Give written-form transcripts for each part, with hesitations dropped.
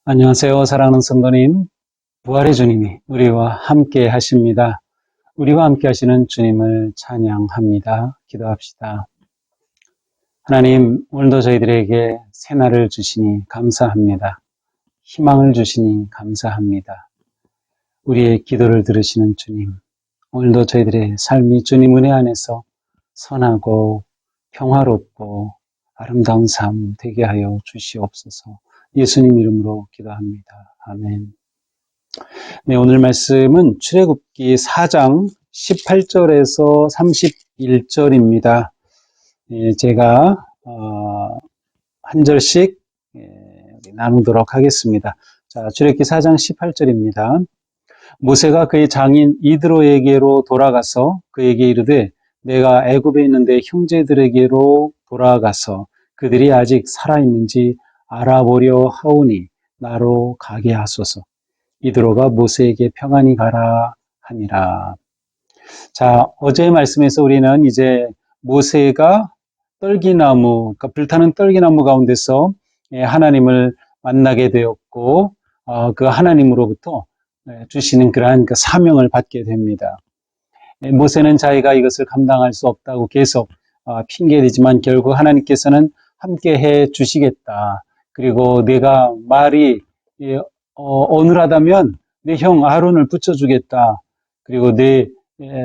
안녕하세요. 사랑하는 성도님. 부활의 주님이 우리와 함께 하십니다. 우리와 함께 하시는 주님을 찬양합니다. 기도합시다. 하나님, 오늘도 저희들에게 새날을 주시니 감사합니다. 희망을 주시니 감사합니다. 우리의 기도를 들으시는 주님, 오늘도 저희들의 삶이 주님 은혜 안에서 선하고 평화롭고 아름다운 삶 되게 하여 주시옵소서. 예수님 이름으로 기도합니다. 아멘. 네, 오늘 말씀은 출애굽기 4장 18절에서 31절입니다. 제가 한 절씩 나누도록 하겠습니다. 자, 출애굽기 4장 18절입니다. 모세가 그의 장인 이드로에게로 돌아가서 그에게 이르되 내가 애굽에 있는데 형제들에게로 돌아가서 그들이 아직 살아있는지 알아보려 하오니 나로 가게 하소서. 이드로가 모세에게 평안히 가라 하니라. 자, 어제의 말씀에서 우리는 이제 모세가 떨기나무, 그러니까 불타는 떨기나무 가운데서 하나님을 만나게 되었고, 그 하나님으로부터 주시는 그러한 그 사명을 받게 됩니다. 모세는 자기가 이것을 감당할 수 없다고 계속 핑계대지만 결국 하나님께서는 함께 해 주시겠다. 그리고 내가 말이 어눌하다면 내 형 아론을 붙여주겠다. 그리고 내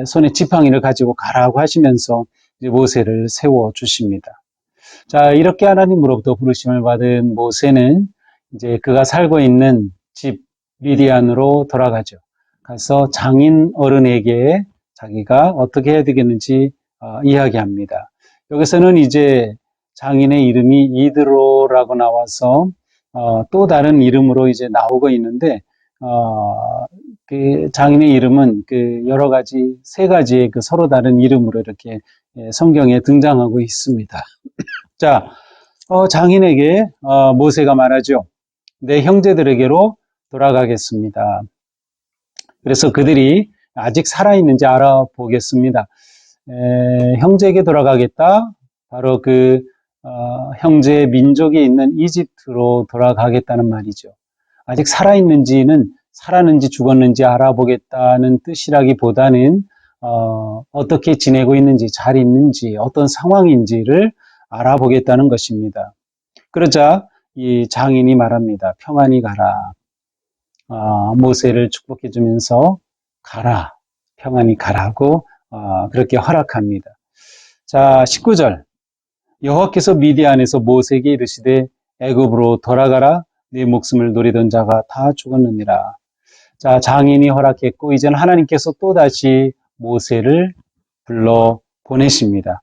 손에 지팡이를 가지고 가라고 하시면서 이제 모세를 세워 주십니다. 자, 이렇게 하나님으로부터 부르심을 받은 모세는 이제 그가 살고 있는 집 미디안으로 돌아가죠. 가서 장인 어른에게 자기가 어떻게 해야 되겠는지 이야기합니다. 여기서는 이제 장인의 이름이 이드로라고 나와서 또 다른 이름으로 이제 나오고 있는데 그 장인의 이름은 그 여러 가지 세 가지의 그 서로 다른 이름으로 이렇게 성경에 등장하고 있습니다. 자, 장인에게 모세가 말하죠. 내 형제들에게로 돌아가겠습니다. 그래서 그들이 아직 살아있는지 알아보겠습니다. 형제에게 돌아가겠다. 바로 그 형제의 민족이 있는 이집트로 돌아가겠다는 말이죠. 아직 살아있는지는 살았는지 죽었는지 알아보겠다는 뜻이라기보다는 어떻게 지내고 있는지 잘 있는지 어떤 상황인지를 알아보겠다는 것입니다. 그러자 이 장인이 말합니다. 평안히 가라. 모세를 축복해 주면서 가라. 평안히 가라고 그렇게 허락합니다. 자, 19절. 여호와께서 미디안에서 모세에게 이르시되 애굽으로 돌아가라. 네 목숨을 노리던 자가 다 죽었느니라. 자, 장인이 허락했고 이제는 하나님께서 또다시 모세를 불러 보내십니다.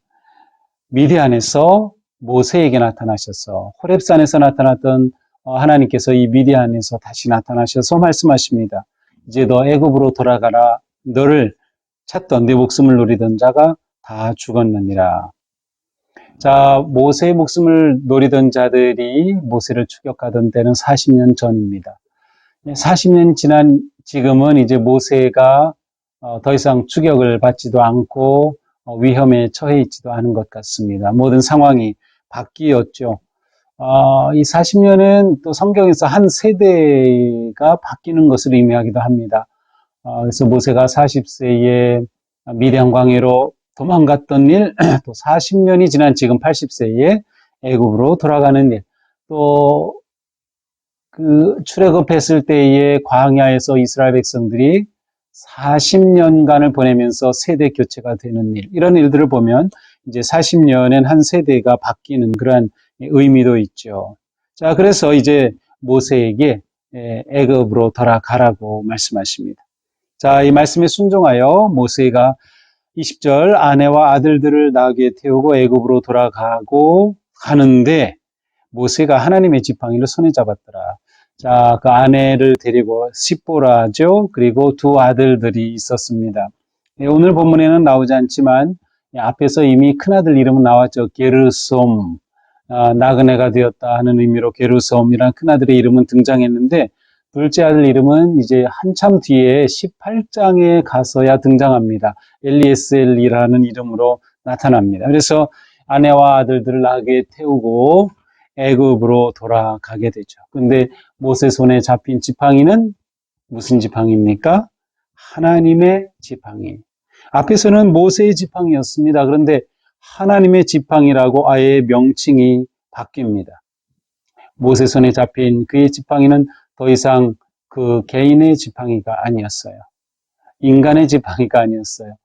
미디안에서 모세에게 나타나셔서 호렙산에서 나타났던 하나님께서 이 미디안에서 다시 나타나셔서 말씀하십니다. 이제 너 애굽으로 돌아가라. 너를 찾던 내 목숨을 노리던 자가 다 죽었느니라. 자, 모세의 목숨을 노리던 자들이 모세를 추격하던 때는 40년 전입니다. 40년 지난 지금은 이제 모세가 더 이상 추격을 받지도 않고 위험에 처해 있지도 않은 것 같습니다. 모든 상황이 바뀌었죠. 이 40년은 또 성경에서 한 세대가 바뀌는 것을 의미하기도 합니다. 그래서 모세가 40세에 미디안 광야로 도망갔던 일, 또 40년이 지난 지금 80세에 애굽으로 돌아가는 일, 또 그 출애굽했을 때의 광야에서 이스라엘 백성들이 40년간을 보내면서 세대 교체가 되는 일, 이런 일들을 보면 이제 40년엔 한 세대가 바뀌는 그러한 의미도 있죠. 자, 그래서 이제 모세에게 애굽으로 돌아가라고 말씀하십니다. 자, 이 말씀에 순종하여 모세가 20절 아내와 아들들을 나귀에 태우고 애굽으로 돌아가고 가는데 모세가 하나님의 지팡이를 손에 잡았더라. 자, 그 아내를 데리고 십보라죠. 그리고 두 아들들이 있었습니다. 오늘 본문에는 나오지 않지만 앞에서 이미 큰아들 이름은 나왔죠. 게르솜, 나그네가 되었다 하는 의미로 게르솜이라는 큰아들의 이름은 등장했는데 둘째 아들 이름은 이제 한참 뒤에 18장에 가서야 등장합니다. 엘리에셀이라는 이름으로 나타납니다. 그래서 아내와 아들들을 나귀에 태우고 애굽으로 돌아가게 되죠. 근데 모세 손에 잡힌 지팡이는 무슨 지팡이입니까? 하나님의 지팡이. 앞에서는 모세의 지팡이였습니다. 그런데 하나님의 지팡이라고 아예 명칭이 바뀝니다. 모세 손에 잡힌 그의 지팡이는 더 이상 그 개인의 지팡이가 아니었어요. 인간의 지팡이가 아니었어요.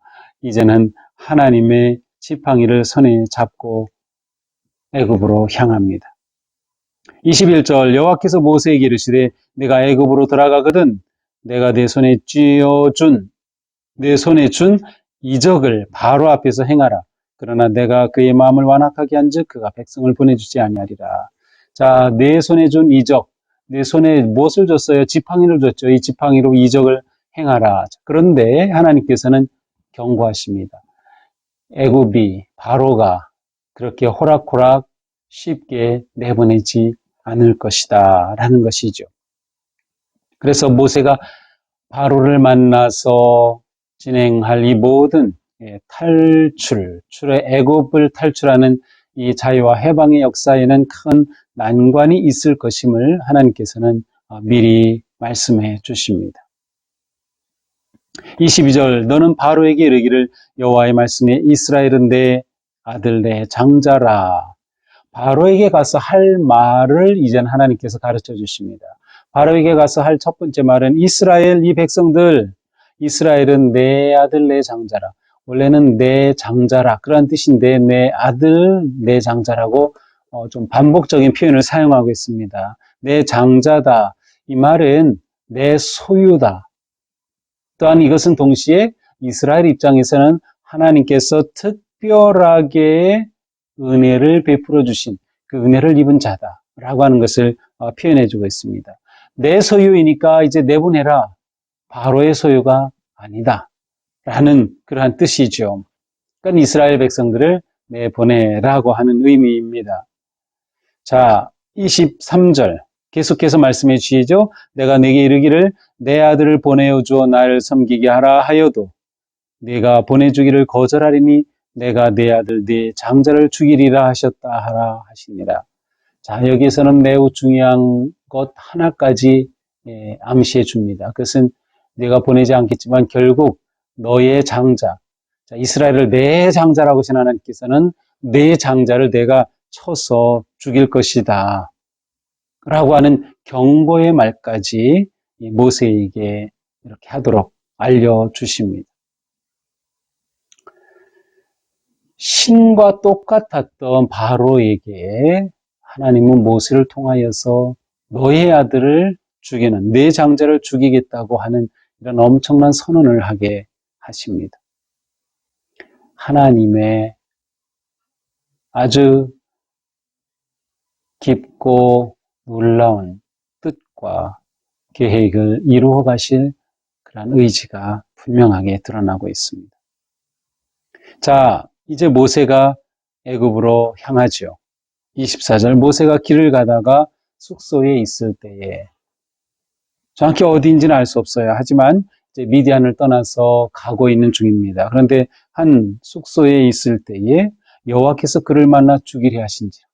이제는 하나님의 지팡이를 손에 잡고 애굽으로 향합니다. 21절 여호와께서 모세에게 이르시되 내가 애굽으로 들어가거든 내가 내 손에 준 이적을 바로 앞에서 행하라. 그러나 내가 그의 마음을 완악하게 한즉 그가 백성을 보내주지 아니하리라. 자, 내 손에 준 이적, 내 손에 무엇을 줬어요? 지팡이를 줬죠. 이 지팡이로 이적을 행하라. 그런데 하나님께서는 경고하십니다. 애굽이 바로가 그렇게 호락호락 쉽게 내보내지 않을 것이다 라는 것이죠. 그래서 모세가 바로를 만나서 진행할 이 모든 애굽을 탈출하는 이 자유와 해방의 역사에는 큰 난관이 있을 것임을 하나님께서는 미리 말씀해 주십니다. 22절 너는 바로에게 이르기를 여호와의 말씀에 이스라엘은 내 아들 내 장자라. 바로에게 가서 할 말을 이젠 하나님께서 가르쳐 주십니다. 바로에게 가서 할 첫 번째 말은 이스라엘 이 백성들 이스라엘은 내 아들 내 장자라. 원래는 내 장자라 그런 뜻인데 내 아들 내 장자라고 좀 반복적인 표현을 사용하고 있습니다. 내 장자다. 이 말은 내 소유다. 또한 이것은 동시에 이스라엘 입장에서는 하나님께서 특별하게 은혜를 베풀어 주신 그 은혜를 입은 자다라고 하는 것을 표현해 주고 있습니다. 내 소유이니까 이제 내보내라. 바로의 소유가 아니다. 라는 그러한 뜻이죠. 그러니까 이스라엘 백성들을 내보내라고 하는 의미입니다. 자, 23절 계속해서 말씀해 주시죠. 내가 내게 이르기를 내 아들을 보내어 주어 나를 섬기게 하라 하여도 내가 보내주기를 거절하리니 내가 내 아들 네 장자를 죽이리라 하셨다 하라 하시니라. 자, 여기에서는 매우 중요한 것 하나까지 암시해 줍니다. 그것은 내가 보내지 않겠지만 결국 너의 장자, 자, 이스라엘을 내 장자라고 하신 하나님께서는 내 장자를 내가 쳐서 죽일 것이다 라고 하는 경고의 말까지 모세에게 이렇게 하도록 알려주십니다. 신과 똑같았던 바로에게 하나님은 모세를 통하여서 너의 아들을 죽이는 내 장자를 죽이겠다고 하는 이런 엄청난 선언을 하게 하십니다. 하나님의 아주 깊고 놀라운 뜻과 계획을 이루어 가실 그런 의지가 분명하게 드러나고 있습니다. 자, 이제 모세가 애굽으로 향하죠. 24절 모세가 길을 가다가 숙소에 있을 때에 정확히 어디인지는 알 수 없어요. 하지만 이제 미디안을 떠나서 가고 있는 중입니다. 그런데 한 숙소에 있을 때에 여호와께서 그를 만나 죽이려 하신지라.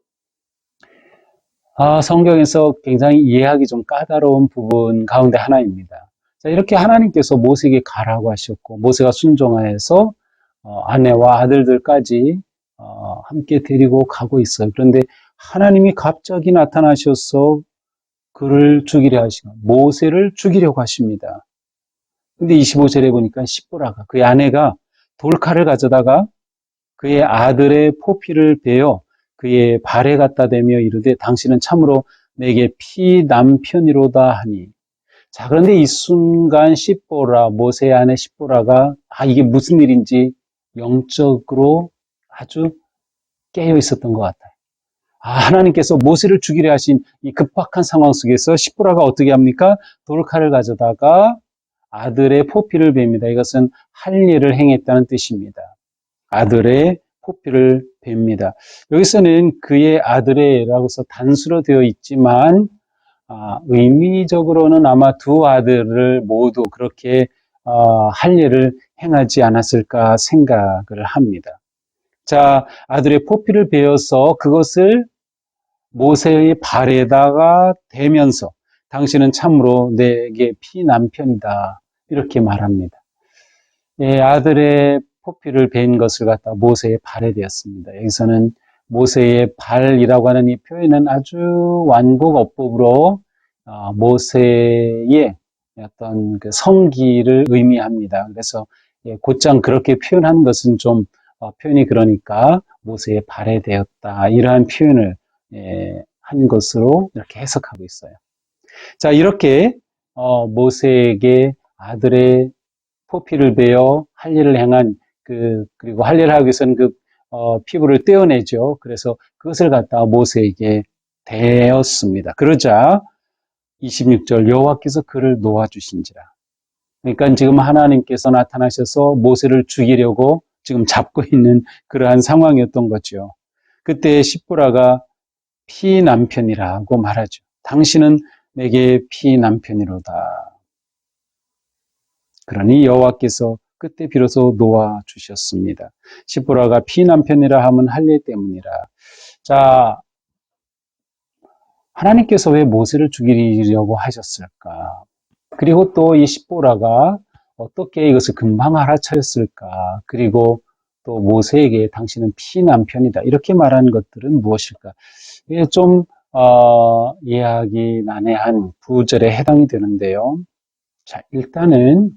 성경에서 굉장히 이해하기 좀 까다로운 부분 가운데 하나입니다. 자, 이렇게 하나님께서 모세에게 가라고 하셨고 모세가 순종하여서 아내와 아들들까지 함께 데리고 가고 있어요. 그런데 하나님이 갑자기 나타나셔서 그를 죽이려 하시고 모세를 죽이려고 하십니다. 근데 25절에 보니까 십보라가 그의 아내가 돌칼을 가져다가 그의 아들의 포피를 베어 그의 발에 갖다 대며 이르되 당신은 참으로 내게 피남편이로다 하니. 자, 그런데 이 순간 십보라 모세의 아내 십보라가 이게 무슨 일인지 영적으로 아주 깨어 있었던 것 같아요. 하나님께서 모세를 죽이려 하신 이 급박한 상황 속에서 십보라가 어떻게 합니까? 돌칼을 가져다가 아들의 포피를 베입니다. 이것은 할례를 행했다는 뜻입니다. 아들의 포피를 베입니다. 여기서는 그의 아들의라고서 단수로 되어 있지만 의미적으로는 아마 두 아들을 모두 그렇게 할례를 행하지 않았을까 생각을 합니다. 자, 아들의 포피를 베어서 그것을 모세의 발에다가 대면서 당신은 참으로 내게 피남편이다. 이렇게 말합니다. 예, 아들의 포피를 베인 것을 갖다 모세의 발에 대었습니다. 여기서는 모세의 발이라고 하는 이 표현은 아주 완곡어법으로 모세의 어떤 그 성기를 의미합니다. 그래서 예, 곧장 그렇게 표현한 것은 좀 표현이 그러니까 모세의 발에 대었다. 이러한 표현을 예, 한 것으로 이렇게 해석하고 있어요. 자, 이렇게 모세에게 아들의 포피를 베어 할례를 행한 그리고 할례를 하기 위해서는 피부를 떼어내죠. 그래서 그것을 갖다가 모세에게 대었습니다. 그러자 26절 여호와께서 그를 놓아주신지라. 그러니까 지금 하나님께서 나타나셔서 모세를 죽이려고 지금 잡고 있는 그러한 상황이었던 거죠. 그때 십보라가 피남편이라고 말하죠. 당신은 내게 피남편이로다. 그러니 여호와께서 그때 비로소 놓아 주셨습니다. 십보라가 피남편이라 함은 할례 때문이라. 자, 하나님께서 왜 모세를 죽이려고 하셨을까? 그리고 또 이 십보라가 어떻게 이것을 금방 알아차렸을까? 그리고 또 모세에게 당신은 피남편이다. 이렇게 말하는 것들은 무엇일까? 이게 좀 이해하기 난해한 구절에 해당이 되는데요. 자, 일단은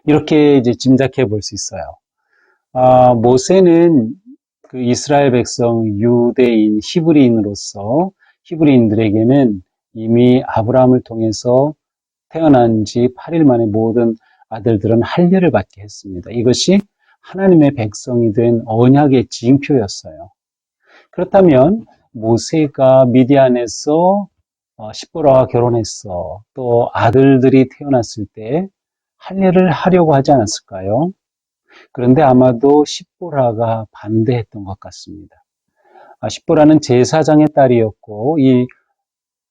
이렇게 이제 짐작해 볼 수 있어요. 모세는 그 이스라엘 백성, 유대인, 히브리인으로서 히브리인들에게는 이미 아브라함을 통해서 태어난 지 8일 만에 모든 아들들은 할례를 받게 했습니다. 이것이 하나님의 백성이 된 언약의 징표였어요. 그렇다면 모세가 미디안에서 십보라와 결혼했어. 또 아들들이 태어났을 때 할례를 하려고 하지 않았을까요? 그런데 아마도 십보라가 반대했던 것 같습니다. 십보라는 제사장의 딸이었고 이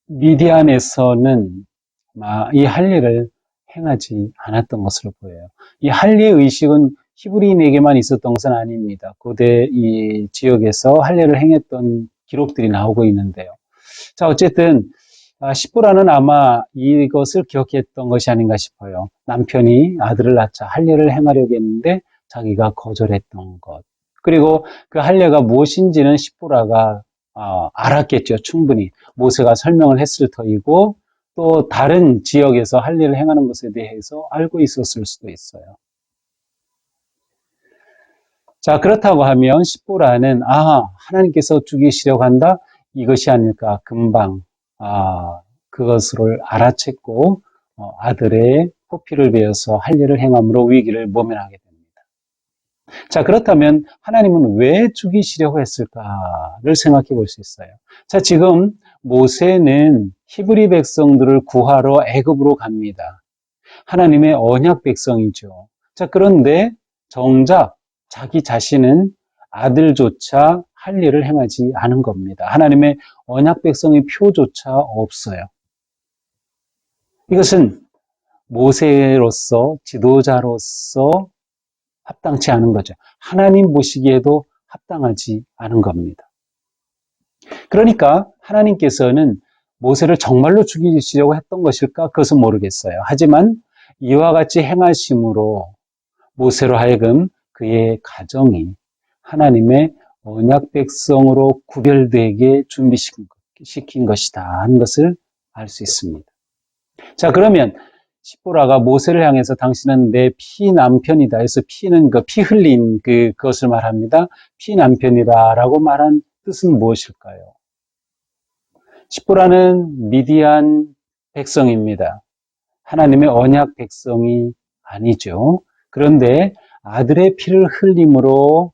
미디안에서는 이 할례를 행하지 않았던 것으로 보여요. 이 할례 의식은 히브리인에게만 있었던 것은 아닙니다. 고대 이 지역에서 할례를 행했던 기록들이 나오고 있는데요. 자, 어쨌든 십보라는 아마 이것을 기억했던 것이 아닌가 싶어요. 남편이 아들을 낳자 할례를 행하려고 했는데 자기가 거절했던 것. 그리고 그 할례가 무엇인지는 십보라가 알았겠죠. 충분히. 모세가 설명을 했을 터이고 또 다른 지역에서 할례를 행하는 것에 대해서 알고 있었을 수도 있어요. 자, 그렇다고 하면 십보라는 하나님께서 죽이시려고 한다? 이것이 아닐까 금방 그것을 알아챘고 아들의 포피를 베어서 할례를 행함으로 위기를 모면하게 됩니다. 자, 그렇다면 하나님은 왜 죽이시려고 했을까를 생각해 볼 수 있어요. 자, 지금 모세는 히브리 백성들을 구하러 애굽으로 갑니다. 하나님의 언약 백성이죠. 자, 그런데 정작 자기 자신은 아들조차 할례를 행하지 않은 겁니다. 하나님의 언약 백성의 표조차 없어요. 이것은 모세로서 지도자로서 합당치 않은 거죠. 하나님 보시기에도 합당하지 않은 겁니다. 그러니까 하나님께서는 모세를 정말로 죽이시려고 했던 것일까? 그것은 모르겠어요. 하지만 이와 같이 행하심으로 모세로 하여금 그의 가정이 하나님의 언약 백성으로 구별되게 준비시킨 것이다 하는 것을 알 수 있습니다. 자, 그러면 십보라가 모세를 향해서 당신은 내 피남편이다 해서 피는 피 흘린 그것을 말합니다. 피남편이다라고 말한 뜻은 무엇일까요? 십보라는 미디안 백성입니다. 하나님의 언약 백성이 아니죠. 그런데 아들의 피를 흘림으로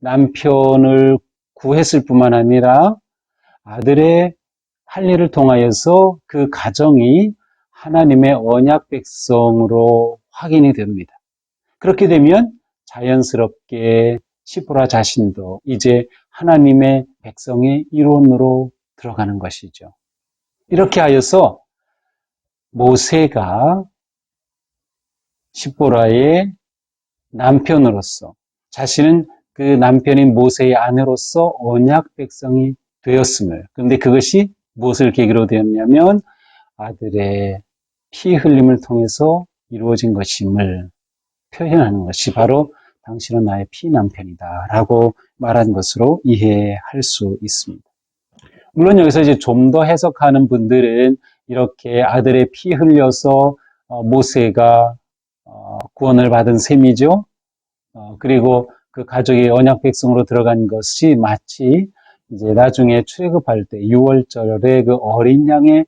남편을 구했을 뿐만 아니라 아들의 할례를 통하여서 그 가정이 하나님의 언약 백성으로 확인이 됩니다. 그렇게 되면 자연스럽게 시보라 자신도 이제 하나님의 백성의 일원으로 들어가는 것이죠. 이렇게 하여서 모세가 십보라의 남편으로서 자신은 그 남편인 모세의 아내로서 언약 백성이 되었음을. 그런데 그것이 무엇을 계기로 되었냐면 아들의 피 흘림을 통해서 이루어진 것임을 표현하는 것이 바로 당신은 나의 피남편이다 라고 말한 것으로 이해할 수 있습니다. 물론 여기서 이제 좀 더 해석하는 분들은 이렇게 아들의 피 흘려서 모세가 구원을 받은 셈이죠. 그리고 그 가족이 언약 백성으로 들어간 것이 마치 이제 나중에 출애굽할 때 6월절에 그 어린 양의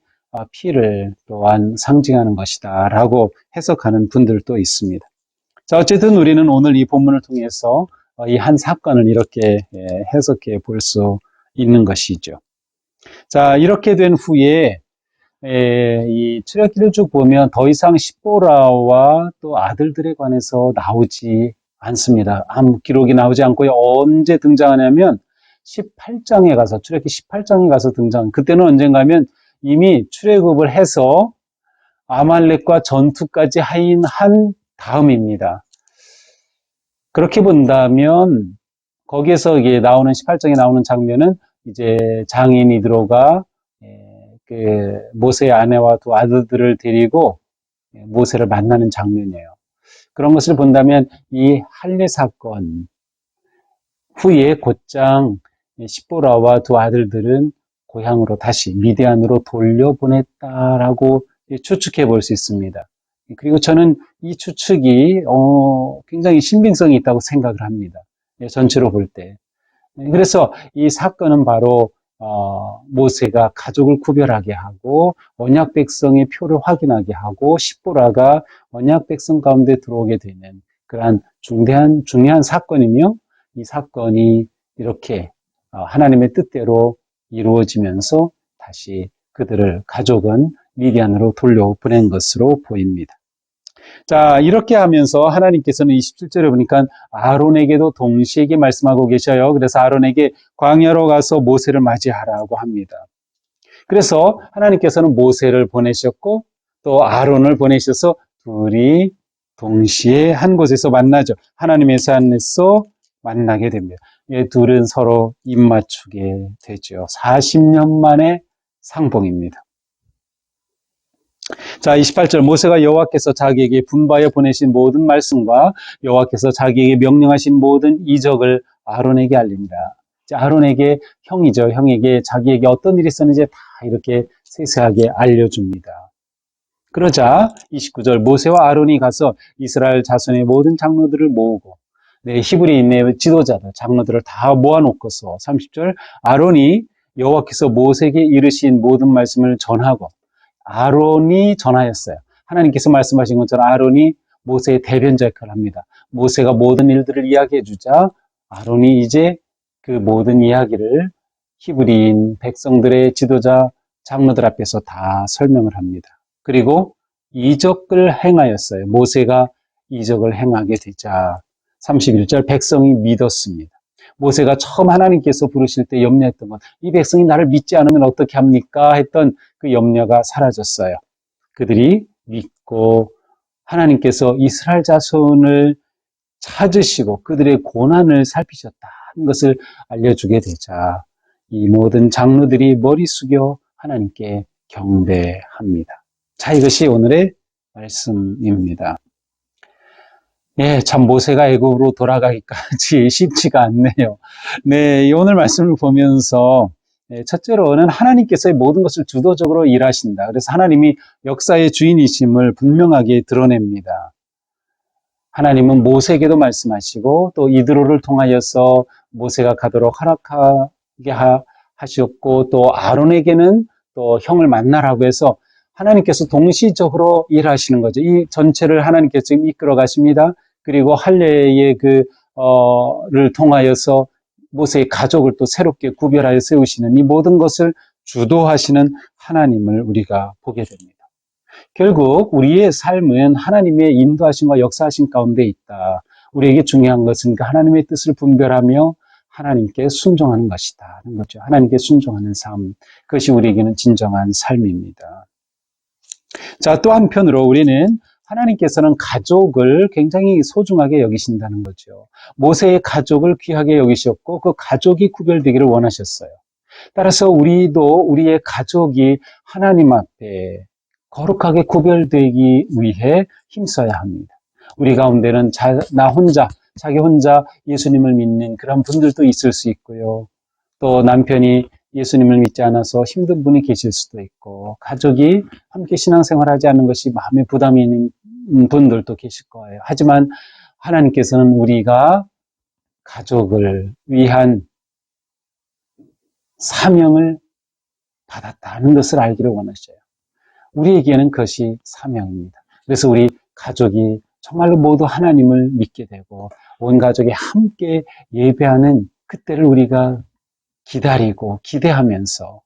피를 또한 상징하는 것이다라고 해석하는 분들도 있습니다. 자, 어쨌든 우리는 오늘 이 본문을 통해서 이 한 사건을 이렇게 해석해 볼 수 있는 것이죠. 자, 이렇게 된 후에 이 출애굽기를 쭉 보면 더 이상 십보라와 또 아들들에 관해서 나오지 않습니다. 아무 기록이 나오지 않고요. 언제 등장하냐면 18장에 가서 출애굽기 18장에 가서 등장. 그때는 언젠가면 이미 출애굽을 해서 아말렉과 전투까지 한 다음입니다. 그렇게 본다면 거기에서 이게 나오는 18장에 나오는 장면은 이제 장인 이드로가 그 모세의 아내와 두 아들들을 데리고 모세를 만나는 장면이에요. 그런 것을 본다면 이 할례 사건 후에 곧장 십보라와 두 아들들은 고향으로 다시 미디안으로 돌려보냈다라고 추측해 볼 수 있습니다. 그리고 저는 이 추측이 굉장히 신빙성이 있다고 생각을 합니다. 전체로 볼 때. 그래서 이 사건은 바로 모세가 가족을 구별하게 하고 언약 백성의 표를 확인하게 하고 십보라가 언약 백성 가운데 들어오게 되는 그러한 중요한 사건이며 이 사건이 이렇게 하나님의 뜻대로 이루어지면서 다시 그들을 가족은 미디안으로 돌려보낸 것으로 보입니다. 자, 이렇게 하면서 하나님께서는 27절에 보니까 아론에게도 동시에 말씀하고 계셔요. 그래서 아론에게 광야로 가서 모세를 맞이하라고 합니다. 그래서 하나님께서는 모세를 보내셨고 또 아론을 보내셔서 둘이 동시에 한 곳에서 만나죠. 하나님의 산에서 만나게 됩니다. 이 둘은 서로 입맞추게 되죠. 40년 만에 상봉입니다. 자, 28절 모세가 여호와께서 자기에게 분바여 보내신 모든 말씀과 여호와께서 자기에게 명령하신 모든 이적을 아론에게 알립니다. 아론에게 형이죠. 형에게 자기에게 어떤 일이 있었는지 다 이렇게 세세하게 알려줍니다. 그러자 29절 모세와 아론이 가서 이스라엘 자손의 모든 장로들을 모으고 히브리인의 지도자들, 장로들을 다 모아놓고서 30절 아론이 여호와께서 모세에게 이르신 모든 말씀을 전하고 아론이 전하였어요. 하나님께서 말씀하신 것처럼 아론이 모세의 대변자 역할을 합니다. 모세가 모든 일들을 이야기해 주자 아론이 이제 그 모든 이야기를 히브리인 백성들의 지도자 장로들 앞에서 다 설명을 합니다. 그리고 이적을 행하였어요. 모세가 이적을 행하게 되자 31절 백성이 믿었습니다. 모세가 처음 하나님께서 부르실 때 염려했던 것, 이 백성이 나를 믿지 않으면 어떻게 합니까? 했던 그 염려가 사라졌어요. 그들이 믿고 하나님께서 이스라엘 자손을 찾으시고 그들의 고난을 살피셨다는 것을 알려주게 되자 이 모든 장로들이 머리 숙여 하나님께 경배합니다. 자, 이것이 오늘의 말씀입니다. 예, 참 모세가 애굽으로 돌아가기까지 쉽지가 않네요. 네, 오늘 말씀을 보면서 첫째로는 하나님께서의 모든 것을 주도적으로 일하신다. 그래서 하나님이 역사의 주인이심을 분명하게 드러냅니다. 하나님은 모세에게도 말씀하시고 또 이드로를 통하여서 모세가 가도록 허락하게 하셨고 또 아론에게는 또 형을 만나라고 해서 하나님께서 동시적으로 일하시는 거죠. 이 전체를 하나님께서 지금 이끌어 가십니다. 그리고 할례의 를 통하여서 모세의 가족을 또 새롭게 구별하여 세우시는 이 모든 것을 주도하시는 하나님을 우리가 보게 됩니다. 결국 우리의 삶은 하나님의 인도하심과 역사하심 가운데 있다. 우리에게 중요한 것은 그 하나님의 뜻을 분별하며 하나님께 순종하는 것이다. 하는 거죠. 하나님께 순종하는 삶. 그것이 우리에게는 진정한 삶입니다. 자, 또 한편으로 우리는 하나님께서는 가족을 굉장히 소중하게 여기신다는 거죠. 모세의 가족을 귀하게 여기셨고 그 가족이 구별되기를 원하셨어요. 따라서 우리도 우리의 가족이 하나님 앞에 거룩하게 구별되기 위해 힘써야 합니다. 우리 가운데는 자기 혼자 예수님을 믿는 그런 분들도 있을 수 있고요. 또 남편이 예수님을 믿지 않아서 힘든 분이 계실 수도 있고, 가족이 함께 신앙생활하지 않는 것이 마음에 부담이 있는 분들도 계실 거예요. 하지만 하나님께서는 우리가 가족을 위한 사명을 받았다는 것을 알기를 원하셔요. 우리에게는 그것이 사명입니다. 그래서 우리 가족이 정말로 모두 하나님을 믿게 되고 온 가족이 함께 예배하는 그때를 우리가 기다리고 기대하면서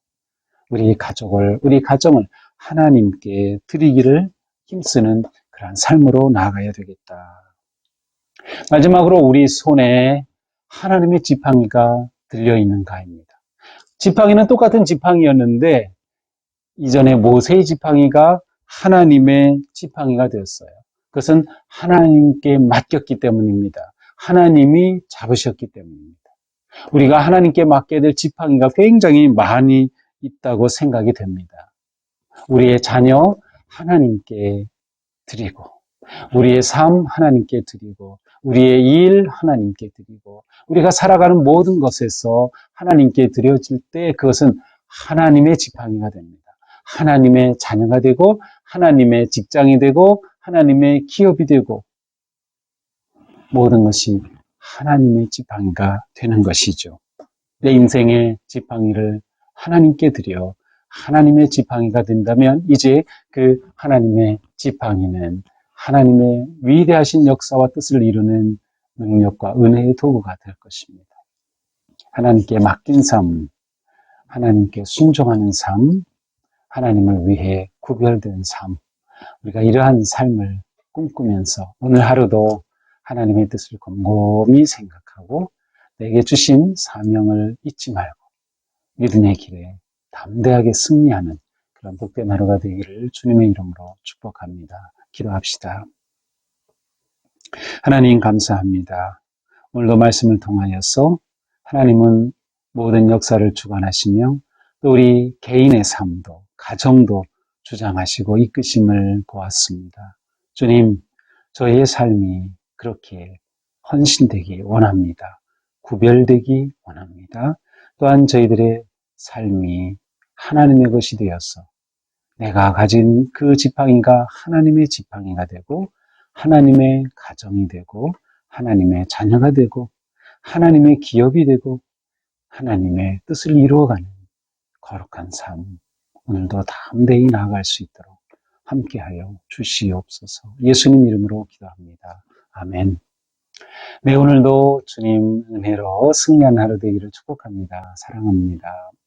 우리 가정을 하나님께 드리기를 힘쓰는 그러한 삶으로 나아가야 되겠다. 마지막으로 우리 손에 하나님의 지팡이가 들려있는가입니다. 지팡이는 똑같은 지팡이였는데 이전에 모세의 지팡이가 하나님의 지팡이가 되었어요. 그것은 하나님께 맡겼기 때문입니다. 하나님이 잡으셨기 때문입니다. 우리가 하나님께 맡게 될 지팡이가 굉장히 많이 있다고 생각이 됩니다. 우리의 자녀 하나님께 드리고, 우리의 삶 하나님께 드리고, 우리의 일 하나님께 드리고, 우리가 살아가는 모든 것에서 하나님께 드려질 때 그것은 하나님의 지팡이가 됩니다. 하나님의 자녀가 되고, 하나님의 직장이 되고, 하나님의 기업이 되고, 모든 것이 하나님의 지팡이가 되는 것이죠. 내 인생의 지팡이를 하나님께 드려 하나님의 지팡이가 된다면 이제 그 하나님의 지팡이는 하나님의 위대하신 역사와 뜻을 이루는 능력과 은혜의 도구가 될 것입니다. 하나님께 맡긴 삶, 하나님께 순종하는 삶, 하나님을 위해 구별된 삶, 우리가 이러한 삶을 꿈꾸면서 오늘 하루도 하나님의 뜻을 곰곰이 생각하고 내게 주신 사명을 잊지 말고 믿음의 길에 담대하게 승리하는 그런 복된 하루가 되기를 주님의 이름으로 축복합니다. 기도합시다. 하나님 감사합니다. 오늘도 말씀을 통하여서 하나님은 모든 역사를 주관하시며 또 우리 개인의 삶도 가정도 주장하시고 이끄심을 보았습니다. 주님, 저희의 삶이 그렇게 헌신되기 원합니다. 구별되기 원합니다. 또한 저희들의 삶이 하나님의 것이 되어서 내가 가진 그 지팡이가 하나님의 지팡이가 되고 하나님의 가정이 되고 하나님의 자녀가 되고 하나님의 기업이 되고 하나님의 뜻을 이루어가는 거룩한 삶, 오늘도 담대히 나아갈 수 있도록 함께하여 주시옵소서. 예수님 이름으로 기도합니다. 아멘. 네, 오늘도 주님 은혜로 승리한 하루 되기를 축복합니다. 사랑합니다.